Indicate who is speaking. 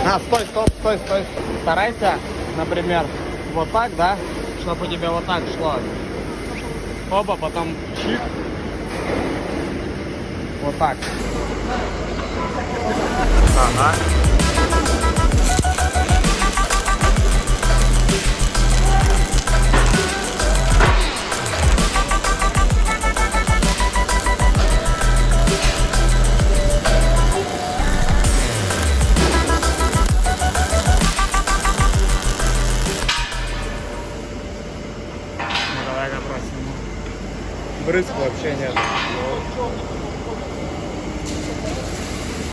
Speaker 1: Стой, стоп, стой, стой. Старайся, например, вот так, да, чтобы у тебя вот так шло. Оба, потом чик. Вот так. Ага. Давай попросим. Брызг вообще нет.